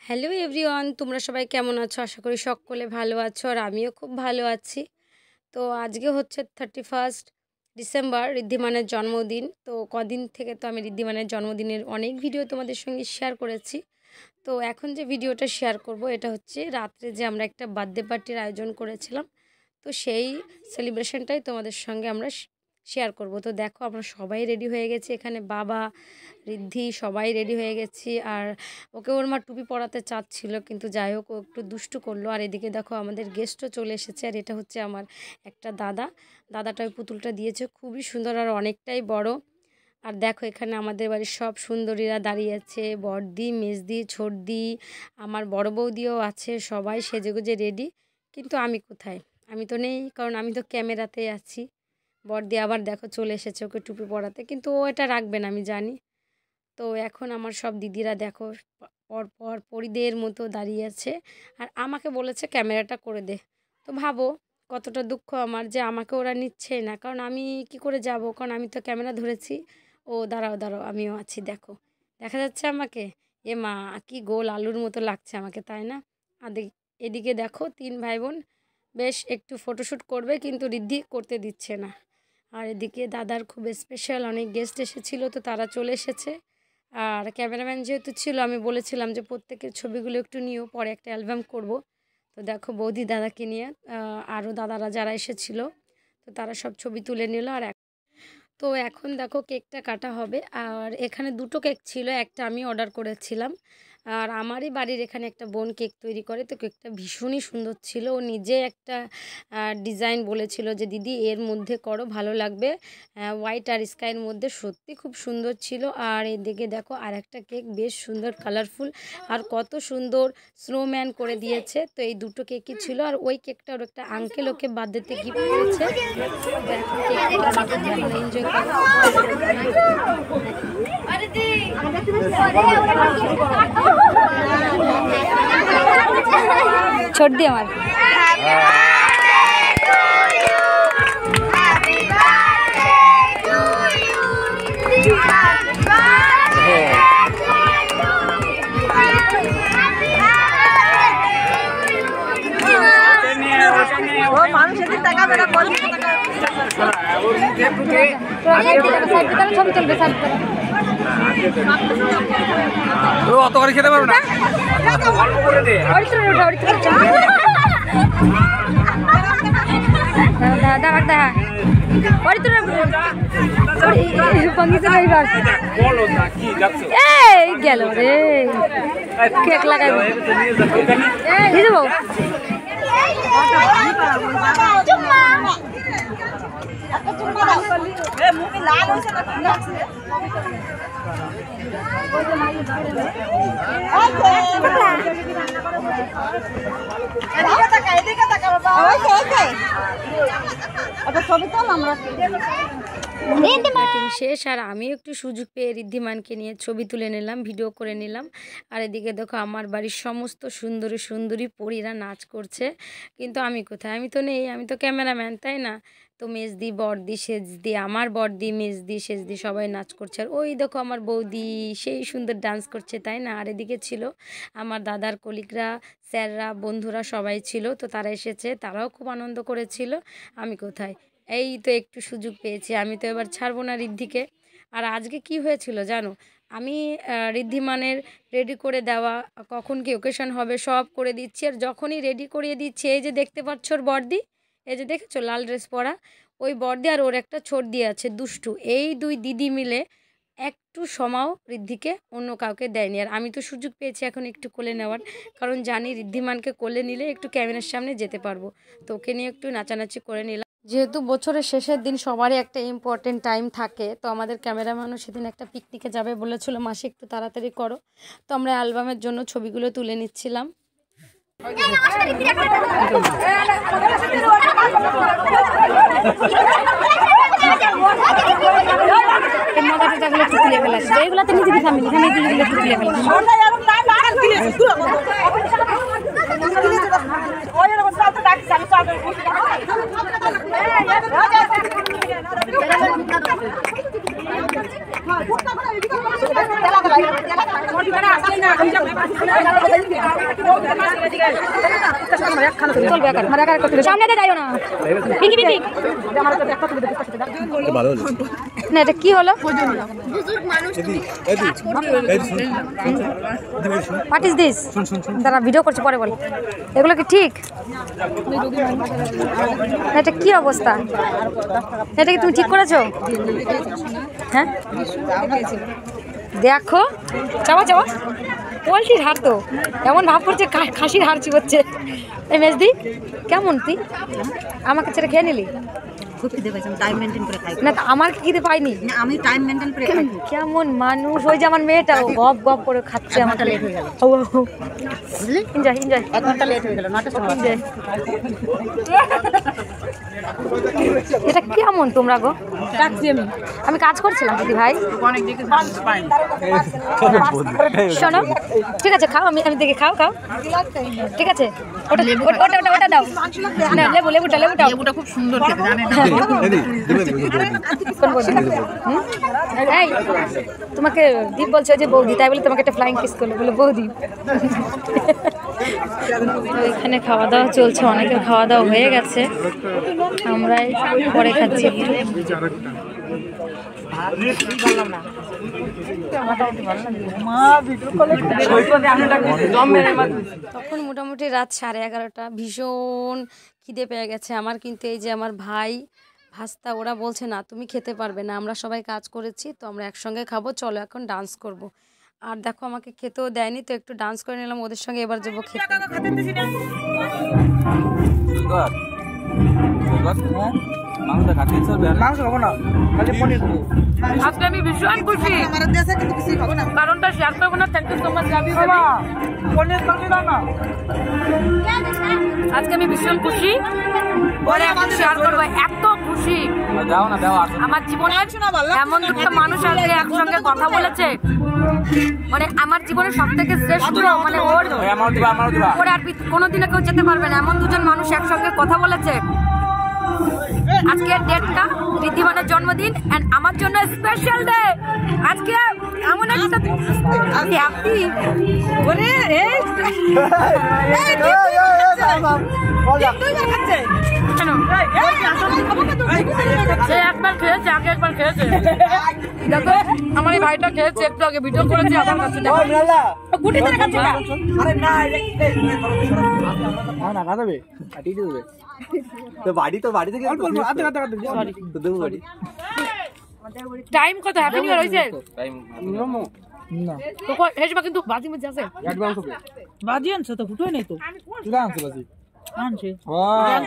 Hello everyone, তোমরা সবাই কেমন আছো? আশা করি সকলে ভালো আছো আর আমিও খুব ভালো আছি। তো আজকে হচ্ছে 31 ডিসেম্বর, ঋদ্ধিমানের জন্মদিন। তো কদিন থেকে তো আমি ঋদ্ধিমানের জন্মদিনের অনেক ভিডিও তোমাদের সঙ্গে শেয়ার করেছি। তো এখন যে ভিডিওটা শেয়ার করব এটা হচ্ছে রাত্রে যে আমরা একটা বার্থডে পার্টির আয়োজন করেছিলাম, তো সেই সেলিব্রেশনটাই তোমাদের সঙ্গে আমরা শেয়ার করব। তো দেখো আমরা সবাই রেডি হয়ে গেছি, এখানে বাবা, ঋদ্ধি সবাই রেডি হয়ে গেছি। আর ওকে ওর মা টুপি পরাতে চাচ্ছিল, কিন্তু যাই হোক ও একটু দুষ্টু করলো। আর এদিকে দেখো আমাদের গেস্টও চলে এসেছে। আর এটা হচ্ছে আমার একটা দাদাটা ওই পুতুলটা দিয়েছে, খুবই সুন্দর আর অনেকটাই বড়। আর দেখো এখানে আমাদের বাড়ির সব সুন্দরীরা দাঁড়িয়ে আছে, বড়দি, মেজদি, ছোটদি, আমার বড় বৌদিও আছে, সবাই সেজেগুজে রেডি। কিন্তু আমি কোথায়? আমি তো নেই, কারণ আমি তো ক্যামেরাতেই আছি। বড়দি আবার দেখো চলে এসেছে ওকে টুপি পরাতে, কিন্তু ও এটা রাখবে না আমি জানি। তো এখন আমার সব দিদিরা দেখো পর পরিদের মতো দাঁড়িয়ে আছে, আর আমাকে বলেছে ক্যামেরাটা করে দে। তো ভাবো কতটা দুঃখ আমার যে আমাকে ওরা নিচ্ছে না, কারণ আমি কি করে যাব, কারণ আমি তো ক্যামেরা ধরেছি। ও দাঁড়াও দাঁড়াও, আমিও আছি, দেখো দেখা যাচ্ছে আমাকে? এ মা, কি গোল আলুর মতো লাগছে আমাকে, তাই না? আর এদিকে দেখো 3 ভাই বোন বেশ একটু ফটোশ্যুট করবে, কিন্তু ঋদ্ধি করতে দিচ্ছে না। আর এদিকে দাদার খুব স্পেশাল অনেক গেস্ট এসেছিলো, তো তারা চলে এসেছে। আর ক্যামেরাম্যান যেহেতু ছিল, আমি বলেছিলাম যে প্রত্যেকের ছবিগুলো একটু নিও, পরে একটা অ্যালবাম করব। তো দেখো বৌদি দাদাকে নিয়ে আরও দাদারা যারা এসেছিল, তো তারা সব ছবি তুলে নিল। আর তো এখন দেখো কেকটা কাটা হবে। আর এখানে 2টো কেক ছিল, একটা আমি অর্ডার করেছিলাম। আর আমারই বাড়ির এখানে একটা বোন কেক তৈরি করে, তো কেকটা ভীষণই সুন্দর ছিল। ও নিজে একটা ডিজাইন বলেছিল যে দিদি এর মধ্যে করো, ভালো লাগবে, হোয়াইট আর স্কাইয়ের মধ্যে, সত্যি খুব সুন্দর ছিল। আর এদিকে দেখো আর একটা কেক বেশ সুন্দর কালারফুল, আর কত সুন্দর স্নোম্যান করে দিয়েছে। তো এই 2টো কেকই ছিল। আর ওই কেকটা ওর একটা আঙ্কেল ওকে বার্থডেতে গিফট করেছে। এনজয় ছোট দিয়ে আমার ছবি তুলবে, অত করে খেতে পারবো না। গেল রে কেক লাগাই দেবো। শেষ। আর আমি একটু সুযোগ পেয়ে ঋদ্ধিমানকে নিয়ে ছবি তুলে নিলাম, ভিডিও করে নিলাম। আর এদিকে দেখো আমার বাড়ির সমস্ত সুন্দরী সুন্দরী পরীরা নাচ করছে, কিন্তু আমি কোথায়? আমি তো নেই, আমি তো ক্যামেরাম্যান, তাই না? তো মেজদি, বড়দি, সেজদি, আমার বড়দি, মেজদি, সেজদি সবাই নাচ করছে। আর ওই দেখো আমার বৌদি সেই সুন্দর ডান্স করছে, তাই না? আর এদিকে ছিল আমার দাদার কলিগরা, স্যাররা, বন্ধুরা সবাই ছিল, তো তারা এসেছে, তারাও খুব আনন্দ করেছিল। আমি কোথায়? এই তো একটু সুযোগ পেয়েছি, আমি তো এবার ছাড়বো না ঋদ্ধিকে। আর আজকে কি হয়েছিল জানো? আমি ঋদ্ধিমানের রেডি করে দেওয়া, কখন কি ওকেশন হবে সব করে দিচ্ছি। আর যখনই রেডি করিয়ে দিচ্ছি, এই যে দেখতে পাচ্ছ ওর বড়দি, এই যে দেখেছো লাল ড্রেস পরা, ওই বড়দি আর ওর একটা ছোটদি আছে দুষ্টু, এই 2 দিদি মিলে একটু সময়ও ঋদ্ধিকে অন্য কাউকে দেয়নি। আর আমি তো সুযোগ পেয়েছি এখন একটু কোলে নেওয়ার, কারণ জানি ঋদ্ধিমানকে কোলে নিলে একটু ক্যামেরার সামনে যেতে পারবো। তো ওকে নিয়ে একটু নাচানাচি করে নিলাম। যেহেতু বছরের শেষের দিন সবারই একটা ইম্পর্টেন্ট টাইম থাকে, তো আমাদের ক্যামেরাম্যানও সেদিন একটা পিকনিকে যাবে বলেছিল, মাসে একটু তাড়াতাড়ি করো। তো আমরা অ্যালবামের জন্য ছবিগুলো তুলে নিচ্ছিলাম। মজাটাগুলো একটু তুলে ফেলাস, এইগুলো তো নিজেদের ফ্যামিলি ফ্যামিলি একটু তুলে ফেলাস। সামনে যাইও না। না এটা কি হলো? What is this? তারা ভিডিও করছে, পরে বল। এগুলো কি ঠিক? এটা কি অবস্থা? এটা কি তুমি ঠিক করেছো? হ্যাঁ দেখো, চাওয়া চাওয়া পোলট্রির হাড় তো এমন ভাব করছে খাসির হাড় চিবোচ্ছে। এই মেজদি কেমন তুই? আমাকে ছেড়ে খেয়ে নিলি? না আমার কি খিদে পাইনি, আমি টাইম মেনটেন করে খাই। কেমন মানুষ! ওই যে আমার মেয়েটা গপ গপ করে খাচ্ছে। আমারটা লেট হয়ে গেল, বুঝলি? এনজয় এনজয় 1 ঘন্টা লেট হয়ে গেল, 9টার সময়। এনজয়। এটা কেমন তোমরা গো? আমি কাজ করছিলাম দিদি ভাই। শোনো, ঠিক আছে খাও, আমি দেখে খাও খাও, ঠিক আছে। ওটা ওটা ওটা ওটা দাও না, লেবুটা দাও। লেবুটা খুব সুন্দর খেতে, জানেন না? এই তোমাকে দীপ বলছে যে বৌদি, তাই বলে তোমাকে একটা ফ্লাইং কিস করলো, বলে বৌদি। তো এখানে খাওয়া দাওয়া চলছে, অনেকের খাওয়া দাওয়া হয়ে গেছে, আমরাই পরে খাচ্ছি। তখন মোটামুটি রাত 11:30, ভীষণ খিদে পেয়ে গেছে আমার। কিন্তু এই যে আমার ভাই ভাস্তা ওরা বলছে না তুমি খেতে পারবে না, আমরা সবাই কাজ করেছি তো আমরা একসঙ্গে খাবো, চলো এখন ডান্স করব। আর দেখো আমাকে খেতেও দেয়নি, তো একটু ডান্স করে নিলাম ওদের সঙ্গে, এবার যাবো খেতে। আজকে আমি ভীষণ খুশি, কারণটা শেয়ার করবো না। Thank you so much love you baby. আজকে আমি ভীষণ খুশি, পরে এখন শেয়ার করবো। এত খুশি আমার জীবনে, এমন দুটো মানুষ আজকে একসঙ্গে কথা বলেছে, মানে আমার জীবনের সব থেকে শ্রেষ্ঠ, মানে ওর আর কোনোদিনও কেউ যেতে পারবে না, এমন দুজন মানুষ একসঙ্গে কথা বলেছে। আজকের ডেটটা ঋদ্ধিমানের জন্মদিন, এন্ড আমার জন্য স্পেশাল ডে। আজকে এমন একটা হ্যাপি, ওরে এই সে একবার খেয়েছে, আগে একবার খেয়েছে। দেখো আমার এই ভাইটা খেয়েছে, একটু আগে ভিডিও করেছি আমার কাছে। গুটি ধরে খাচ্ছে না, আরে না না না দেবে কাটি দেবে তো বাড়ি, তো বাড়ি থেকে সরি দেবো বাড়ি। টাইম কত? হ্যাপি নিউ ইয়ার হইছে টাইম না তো হেজবা, কিন্তু বাজি মধ্যে আছে অ্যাডভান্স হবে। বাজি আনছ তো ফুটোই নাই তো, চুলা আনছ বাজি আনছে। ওয়াও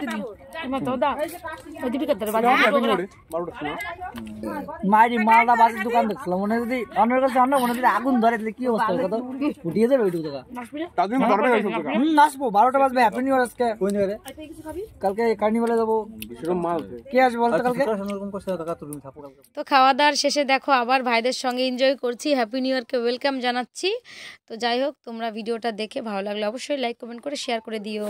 তোমার দাদা ওই দিকে ধরে বাজি 12টা সময় মাইরি মালদা বাজির দোকান দেখছিলাম, মনে যদি অন্যের কাছে অন্য মনে যদি আগুন ধরে তাহলে কি অবস্থা হবে? কত ফুটিয়ে যাবে ওইটুকু জায়গা। তাদিন ধরবে গাইছ তো নাচবো 12টা বাজবে। হ্যাপি নিউ ইয়ার আজকে কোন জায়গায়? কালকে কার্নিভালে যাব। বিশরম মাল কে আসবে বলতো কালকে? এরকম করছে টাকা তুমি থাকো কালকে। তো খাওয়া দাওয়ার শেষে দেখো আবার ভাইদের সঙ্গে এনজয় করছি, হ্যাপি নিউ ইয়ারকে ওয়েলকাম জানাচ্ছি। তো যাই হোক, তোমরা ভিডিওটা দেখে ভালো লাগলে অবশ্যই লাইক কমেন্ট করে শেয়ার করে দিও।